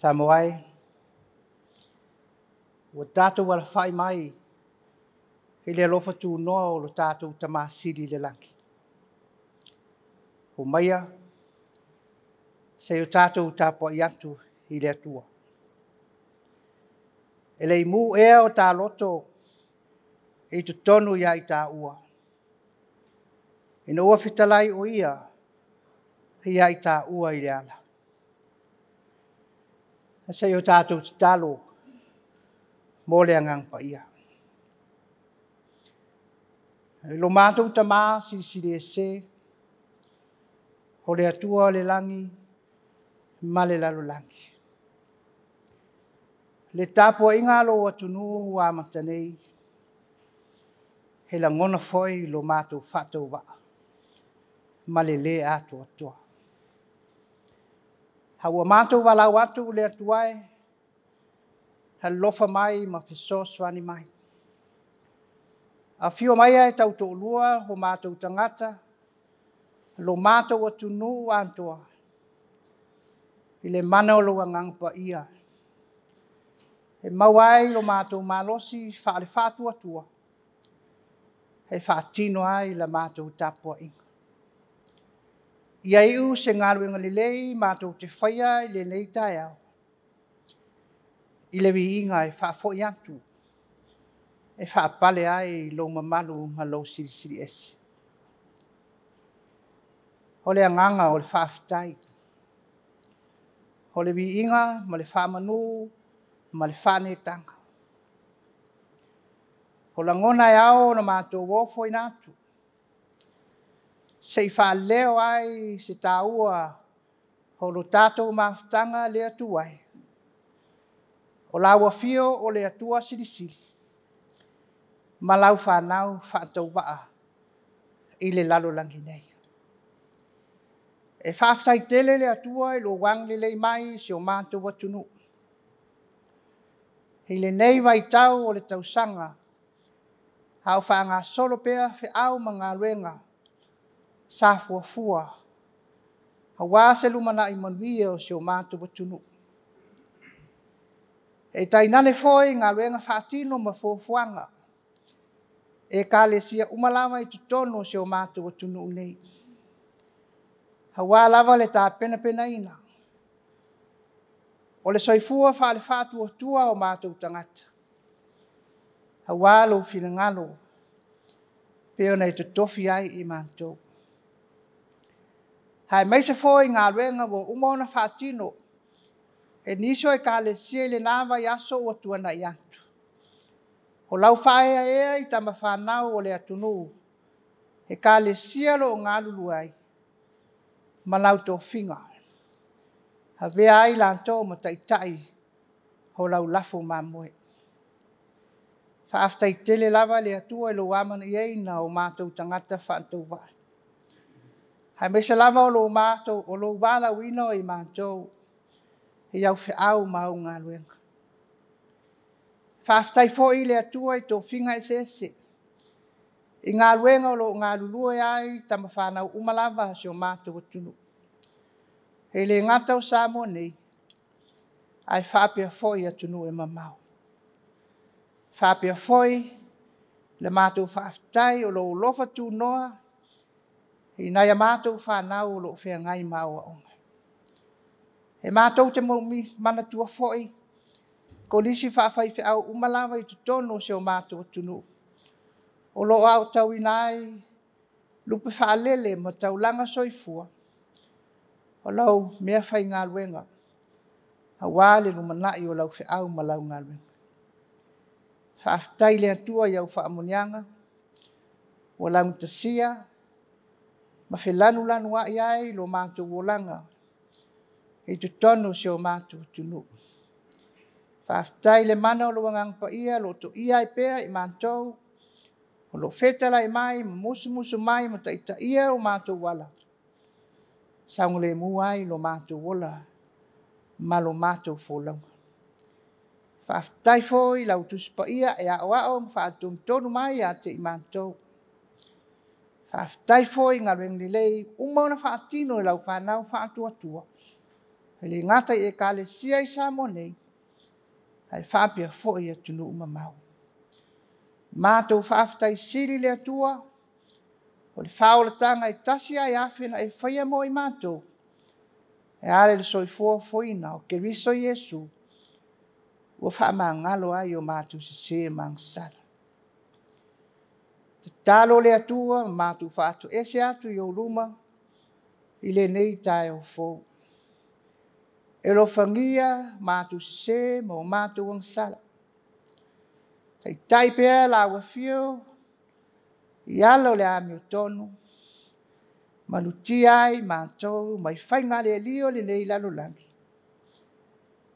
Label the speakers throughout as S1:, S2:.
S1: Samoai, o tātou wala whai mai, he le alofa tū noa o lo tātou tamasiri le langi. O maia, se o tātou tāpua i atu i le atua. E le imu ea o tā loto, e tu tonu ia i tā ua. E no ua fitalai o ia i tā ua i le ala. Se o tātou te talo, mō le angang pa ia. Lo mātou ta mā siri e se, ho le atua le langi, ma le lalo langi. Le tāpua inga lo atunu wa matanei, he la ngona foi lo mātou whatou wa, ma le atu atua. Haua mātou walau atu le atuai, ha lofa mai ma fiso swani mai. A fio mai e tau tō lua ho mātou tangata, lo mātou atunu antoa, i le mana o lo angangpa ia. E mawai lo mātou malosi whaale whātua tua, he whaatino ai la mātou tapua inga. Ia iu se ngaruenga lelei mātou te whaia i le lei tai au. I le vi inga e whaafo i atu. E whaapale ai lo mamalu ma lo siri esi. Ho le anganga o le whaafitai. Ho le vi inga ma le whaamanu ma le whaanetanga. Ho la ngona e ao na mātou wofo i natu. Se i whaaleo ai se tāua ho lo tātou mawhtanga le atuai. O laua fio o le atua sirisiri. Ma lau whanau whaatau waa i le lalo langi nei. E whaaftai tele le atua i lo wang le lei mai se o mātou watunu. I le nei vai tau o le tausanga. Hau whaanga solo pea whi au mga luenga. Sa fuafua. Hawa se lumana i manuia o se o mātou watunu. E tainane foi ngā luenga whaatino ma fuafuanga. E ka le sia umalawa i tutono se o mātou watunu nei. Hawa lava le tā pena ina. O le soifua whaale whātua tua o mātou tangata. Hawa lo whina ngalo. Peo nei te tofi ai i mātou. Hai meise foi ngā luenga wo umona whaatino. E niso e ka le sia le nāwa i aso o tuana i atu. O lau whaea ea i tama whanau o le atunu. E ka le sia lo ngā lulu ai. Ma lau tō whinga. Ha vea ai lanto ma taitai. Ho lau lafo mamoe. Whaaftai tele lava le atua i lo wamana i eina o mātou tangata whantou wai. Hai mesa lava o lo mātou o lo wala wino i mātou. I au whiau mau ngā luenga. Whaaftai fo i le atua i tō whinga e sese. I ngā luenga o lo ngā lulua ai tama whanau umalava se o mātou atunu. He le ngata o Samoa nei. Ai whapea fo i atunu e mamau. Whapea fo i le mātou whaaftai o lo lofa tū noa. I nai a mātou whanau o lo whea ngai maua onga. E mātou te maumi mana tua fo i. Ko lisi whaafai whiau umalawa i tutono se o mātou atunu. O lo au tau inai, lupe whaalele ma tau langa soifua. O lau mea whai ngā luenga. Ha wāle lumanai o lau whiau ma lau ngā luenga. Whaaftai le atua i au whaamonianga. O lau mtasia. Ma whelanu lanu ai ai lo mātou o langa. I tu tonu si o mātou tunu. Whaftai le mana o luangang pa ia, lo to ia I pēa I mātou, o lo whetala I mai, musu mai, ma taita ia o mātou wala. Saunga le muai lo mātou wala, ma lo mātou wholaunga. Whaftai foi lau tuspa ia e a oao, whaatum tonu mai a te I mātou. Whaftai foi ngā rengi lei, umauna whaatino lau whanau whaatuatua. Hele ngata I e kale sia I sa monei, hai whapia foi a tunu umamau. Mātou whaftai siri le atua, o le whaolatanga I tasi ai awhina e whaia mo I mātou. E ale le soifua foina o ke riso Yesu, ua whaamangalo ai o mātou se mangsara. Te talo le atua, mātou whaatu ese atu I o luma, I le nei tae o fōu. E lo whangia, mātou se mo mātou angsara. Tai taipea la ua fio, I alo le ami o tonu, maluti ai mātou, mai whainga le lio le nei lalo langi.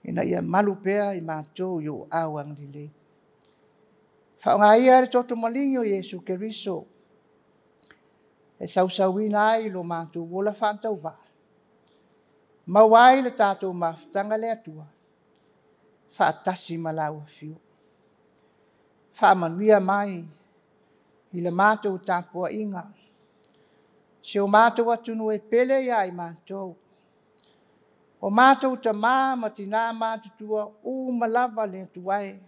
S1: Ina ia malu pea I mātou yo awang li le. Whaonga ia le toto malingo Yesu Keriso. E sausawina ai lo mātou wola whantau wā. Mawai le tātou maftanga le atua. Whaatasi malawa fio. Whaamanuia mai I le mātou tāpua inga. Se o mātou atunu e pele ia I mātou. O mātou ta ma tina mātutua malava le tuai.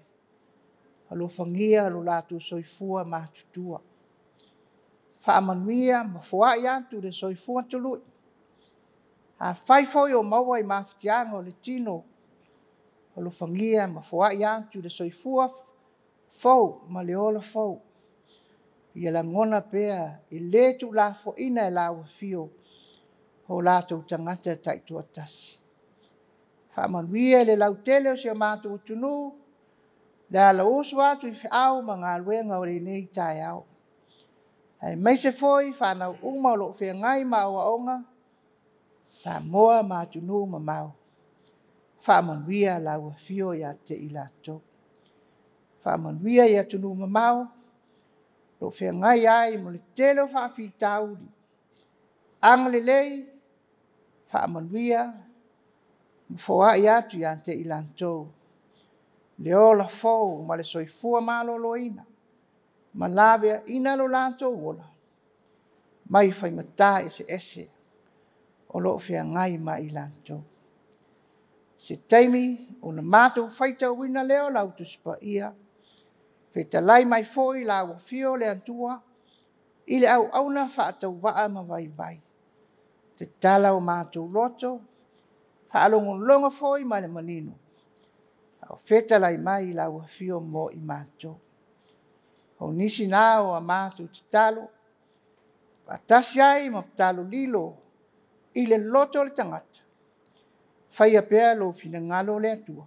S1: Alo whangia alo lātou soifua mātutua. Whaamanuia mawhua I atu le soifua tului. A whaifoi o maua I mawhitianga o le tino. Alo whangia mawhua I atu le soifua fau ma le ola fau. Ia la ngona pea I le tu la fo ina e lawa fio. Ho lātou tangata taitua tasi. Whaamanuia le lautele o se mātou tunu. Le ala osu atu I whiau ma ngā luenga o le nei tai au. Ai meise foi whanau uma o lo whea ngai ma o aonga. Sa moa mātunu ma mau. Whaamanuia lawa fio ia te I lātou. Whaamanuia ia tunu ma mau. Lo whea ngai ai mo le telo whaafi tauri. Angale lei. Whaamanuia. Mfoa I atu ia te I lātou. Le ola fau ma le soifua malolo ina. Ma lavea ina lo lātou wola. Mai whaingata ese. O lo whea ngai ma I lātou. Se taimi o na mātou whaita wina leo lau tuspa ia. Wheta lai mai foi la wa fio le antua. I le au auna whaatau waa ma vai. Te tala o mātou loto. Whaalonga foi ma le manino. O wheta lai mai la wa fio mo I mātou. O nisi nā o a mātou te talo. Atasi ai ma talo lilo. I le loto le tangata. Whaia pēa lo fina ngalo le atua.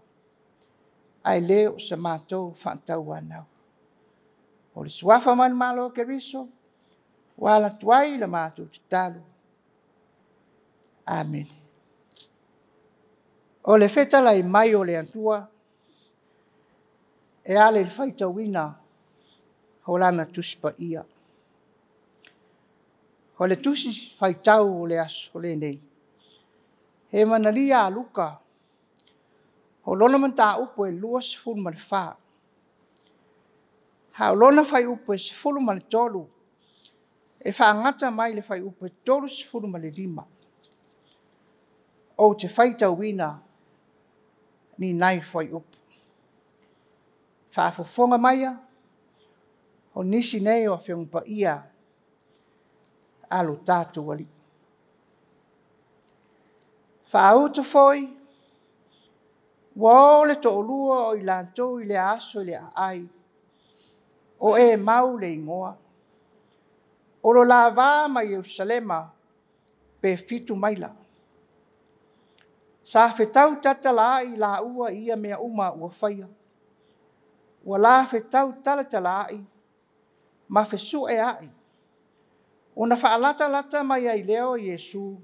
S1: Ai leo sa mātou whantau wanau. O le suafa man malo ke riso. Wala tuai la mātou te talo. Amen. O le whetala I mai o le antua. E ale le whaita wina. Ho lana tuspa ia. Ho le tusi whaitau o le aso le nei. He manalia a luka. Ho lona manta upo e lua sifuru ma le wha. Ha o lona whai upo e sifuru ma le tolu. E whaangata mai le whai upo e tolu sifuru ma le lima. O te whaita wina ni nai whai upo. Whaafofonga maia. O nisi nei o whiongpa ia. Alo tātou wali. Whaauta foi. Wa le to lua o I lātou I le aso I le ai. O e mau le ingoa. O lo la vā ma Yerusalema pe fitu maila. Sa whetau tata la I la ua ia mea uma ua whaia. Wa la whetau tala ai. Ma whesu e ai. O na whaalata lata mai ai leo Yesu.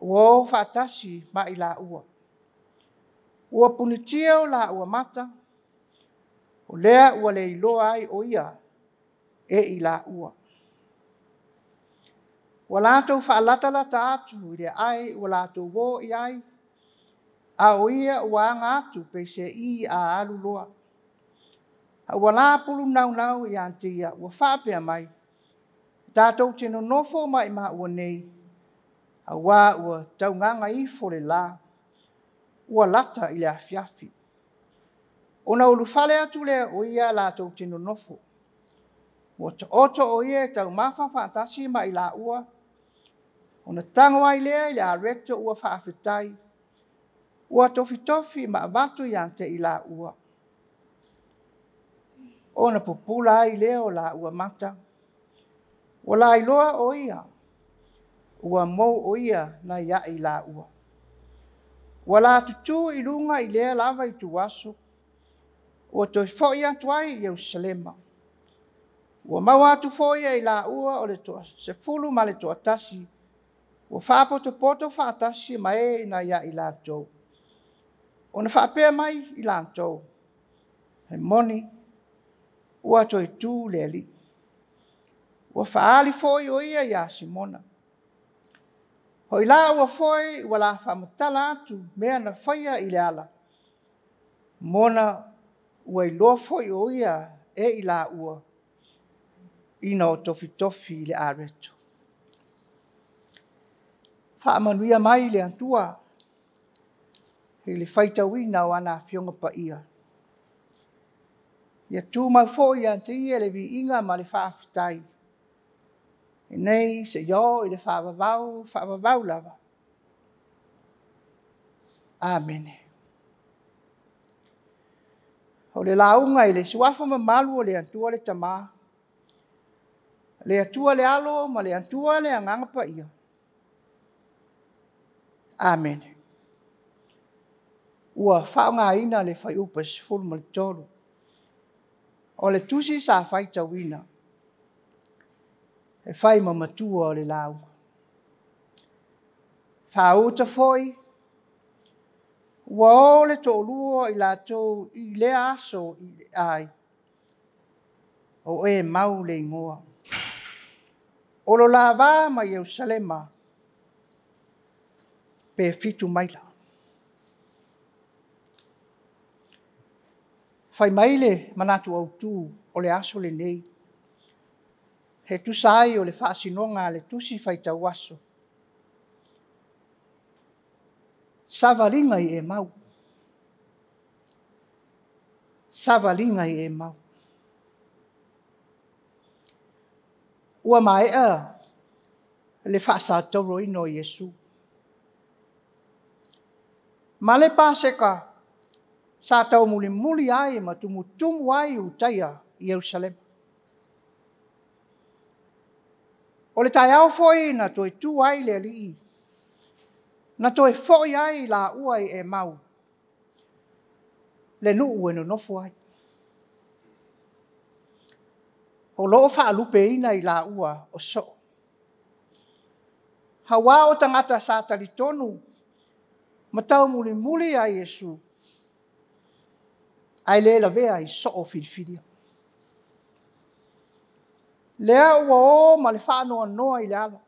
S1: Ua whaatasi ma i la ua. Ua punitia o la ua mata. O lea ua le iloa ai o ia e i la ua. Ua lātou whaalata lata atu i le ai ua lātou wō i ai. A o ia ua anga atu pe se i a alu loa. Ua la pulu nau nau i ante ia ua whaapea mai. Tātou tino nofo mai ma ua nei. A ua taunganga i fore la. Ua lata i le afiafi. Ona ulu fale atu le o ia lātou tino nofo. Ua ta oto o ia tau mawha whaatasi ma i la ua. Ona tango ai lea i le a reto ua whaafetai. Ua tofi tofi ma avatu i ante i la ua. Ona popula ai lea o la ua mata. Ua la iloa o ia. Ua mou o ia na ia i la ua. Ua la tutu i lunga i lea lava i tuwaso. Ua toi fōi atu ai i Yerusalema. Ua mau atu fōi i la ua o le toa se fulu ma le toa tasi. Ua whaapoto poto whaatasi ma e na ia i la tau. Ona whaapea mai i la tau. He moni. Ua toi tū le li. Ua whaali fōi o ia i a Simona. Hoi la ua fōi ua la whamatala atu mea na whaia i le ala. Mona ua i loa fōi o ia e i la ua. Ina o tofi tofi i le areto. Whaamanuia mai le antua. He le whaitawina o ana fionga pa ia. Ia tū mau fōi ante ia le vi inga ma le whaafitai. E nei se yo i le whaavavau lava. Amen. O le launga i le suafa ma malu o le antua le tamā. Le atua le alo ma le antua le anganga pa ia. Amen. Ua whaonga ina le whai upa sifuru ma le tolu. O le tusi sa whaita wina. E whai mamatua o le lau. Whauta foi. Ua o le tōlua i la tō i le aso i ai. O e mau le ingoa. O lo la wā ma Yerusalema. Pe fitu maila. Whai maile manatu au tū o le aso le nei. He tusai o le whaasinonga le tusi whaita waso. Savalinga i e mau. Savalinga i e mau. Ua mai le whaasa tauro ino Yesu. Ma le pāseka sa tau muli ai ma tumutumu ai utaia i Yerusalem. O le tai au foi na toi tu ai le alii. Na toi foi ai la uai e mau. Le nu ue no nofu ai. O loo wha lupe ina i la ua o so. Hawa o tangata sa talitonu. Ma tau muli ai Yesu. Ai le la vea i so o filfilia. Lea ua o ma le whaanoa noa i le ala.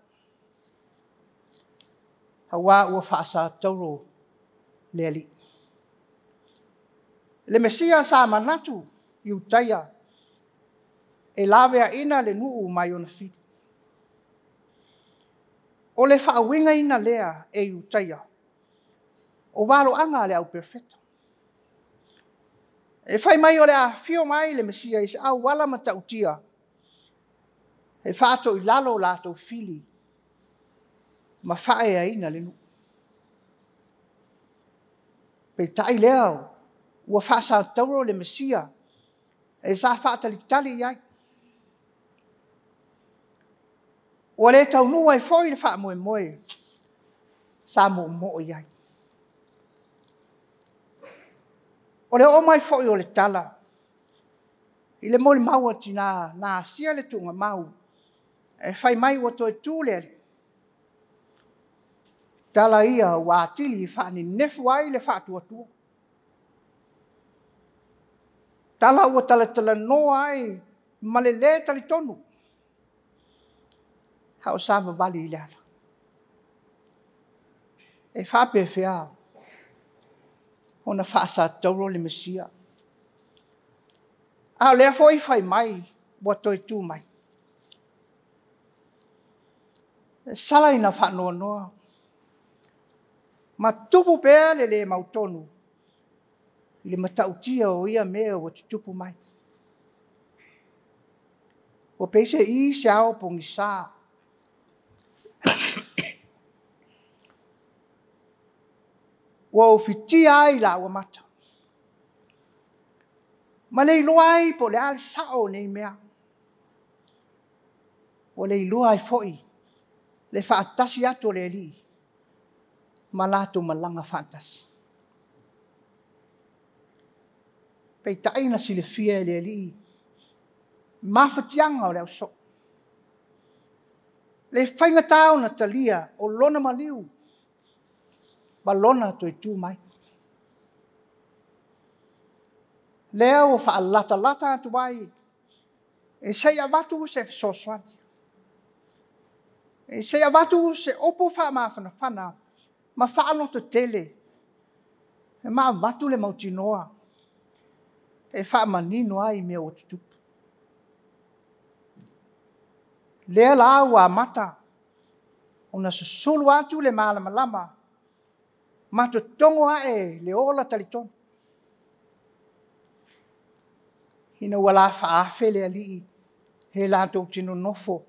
S1: Hawa ua whaasa tauro le ali. Le Mesia sa manatu i utaia. E lavea ina le nuu mai ona fiti. O le whaawinga ina lea e i utaia. O walo anga le au perfecto. E whai mai o le a fio mai le Mesia i se au wala mata utia. E whaato i lalo lato fili. Ma whae a ina le nu. Pe tai leo. Ua whaasa tauro le Mesia. E sa whaatali tali iai. Ua le tau nua i foi le wha moe moe. Sa mo iai. O le o mai foi o le tala. I le moli maua tina na asia le tunga mau. E whai mai ua toi tūle ali. Tala ia wātili whaani nefu ai le whātuatua. Tala ua tala noa ai malele tali tonu. Hau sāwa wali i leala. E whape whea. Ona whaasa tauro le Mesia. A lea foi whai mai, wa toi tū mai. Sala ina whanoa noa. Ma tupu pēa le mautonu. I le matautia o ia mea wa tupu mai. Wa peise i siao pongi sā. Wa ofiti ai la wa mata. Ma le iloa ai po le al sao nei mea. Wa le iloa ai foi. Le whaatasi ato le li. Ma lato malanga whaatasi. Pei taina si le fia le li. Mawhatianga o leo so. Le whainga tau na talia o lona maliu. Ba lona toi tū mai. Leo wha lata atu wai. E seia watu se soswati. E seia watu se opo wha mawhana whana. Ma whaano to tele. E maa watu le mautinoa. E wha manino ai mea o tutupu. Lea la wa mata. Ona susulu atu le malama lama. Mato tongo ae le ola talitonu. Hina wala whaafe le alii. He lato tino nofo.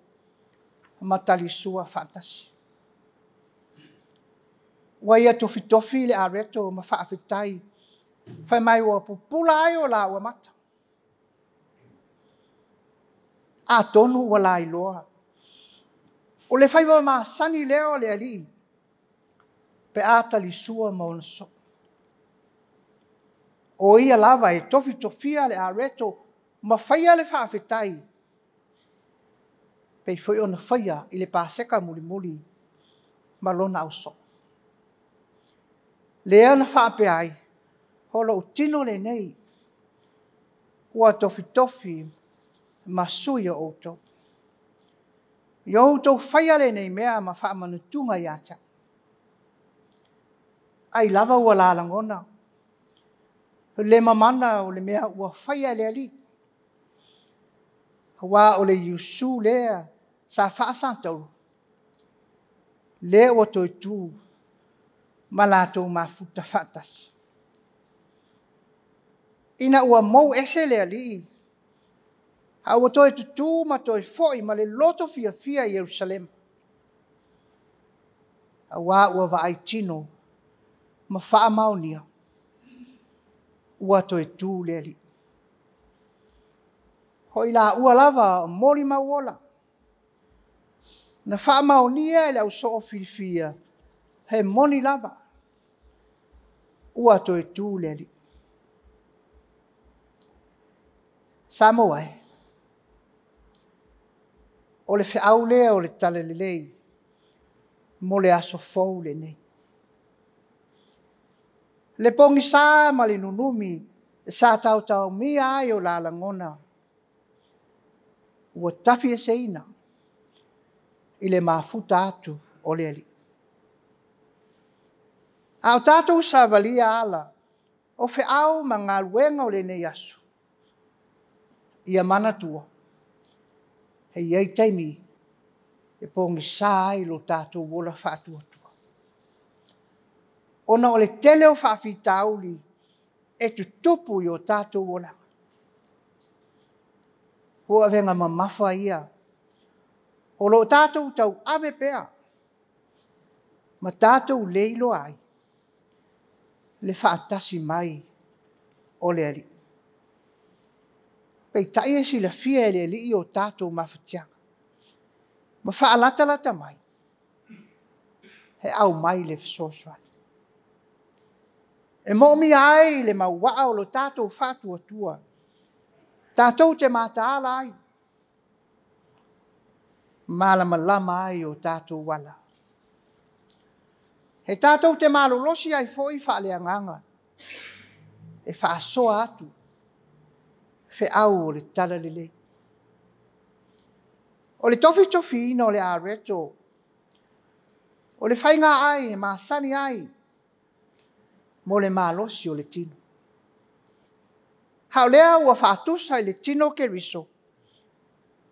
S1: Matali sua fantasi. Waia tofi le areto ma whaafitai. Whai mai wa pupula ai o la wa mata. A tonu wala iloa. O le whaiwa maa sani leo le alii. Pe atali sua mauna so. O ia lava e tofia le areto ma whaia le whaafetai. Pei foi ona whaia i le pāseka muli ma lona au so. Lea na whaape ai, holo utino le nei, ua tofi ma suia outou. I outou whaia le nei mea ma whaamanutunga i ata. Ai lava ua lalangona. Le mamana o le mea ua whaia le ali. Wa o le yusu lea sa whaasantau. Le ua toi tū ma lātou mafuta whatas. Ina ua mou ese le ali. Ha ua toi tutu ma toi foi ma le loto fia i Jerusalem. Ha ua vaai tino ma wha maunia. Ua toi tū le ali. Hoi la ua lava mori mauola. Na wha maunia le au so fia. He moni lava. Ua toi tū le ali. Samo ai. O le whiau lea o le tale le lei. Mo le aso fau le nei. Le pongi sā ma le nunumi. Sā tau mia ai o la langona. Ua tafi e seina. I le mafuta atu o le ali. Au tātou sa valia ala. O whiau ma ngā luenga o le nei aso. Ia mana tua. Hei ei taimi. E pongi sā i lo tātou wola whātua tua. Ona o le tele o whawhita auli. E tu tupu i o tātou wola. Hua venga mamafa ia. O lo tātou tau ave pea. Ma tātou leilo ai. Le whaatasi mai o le ali. Pei tai e si la fia le ali i o tātou mawhatianga. Ma whaalata mai. He au mai le fisoswani. E momi ai le mauaa o lo tātou whātua tua. Tātou te mātaala ai. Malama lama ai o tātou wala. He tātou te malolosi ai foi whaaleanganga. E whaasoa atu. Fe au o le tala lele. O le tofi ina o le areto. O le whainga ai e maasani ai. Mo le malosi o le tino. Hao lea ua whaatusa i le tino ke riso.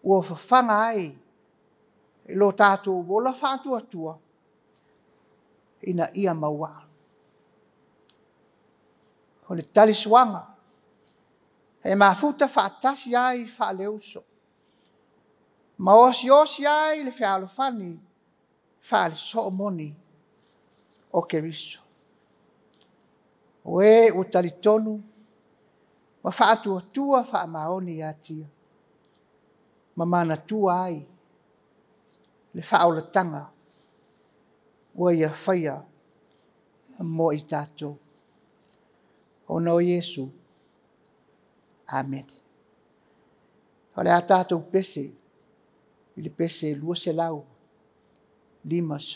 S1: Ua whawhanga ai. E lo tātou wola whaatua tua. Ina ia maua. O le tali suanga. E mafuta whaatasi ai whaaleuso. Ma osi ai le whaalofani. Whaale soomoni. O ke riso. O e o tali tonu. Ma whaatua tua whaamaoni atia. Ma mana tua ai. Le whaolatanga. Ua ia whaia. Mo i tātou. O no Yesu. Amen. O le a tātou pese. I le pese lua se lau. 5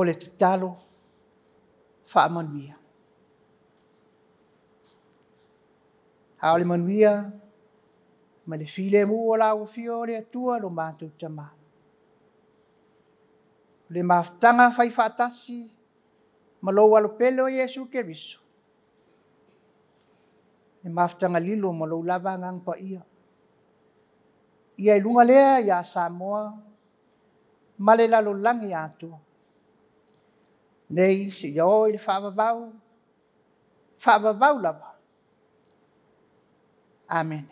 S1: le tatalo whaamanuia. Hao le manuia, ma le file mu o la fio le atua lo mātou tama. Le maftanga fai whaatasi, ma lo alo pele o Yesu Keriso. Le maftanga lilo ma lo lava ngang pa ia. Ia i lunga lea ia Samoa, ma le lalo langi atua. Nei si ia oi le whaavavau lava. Amen.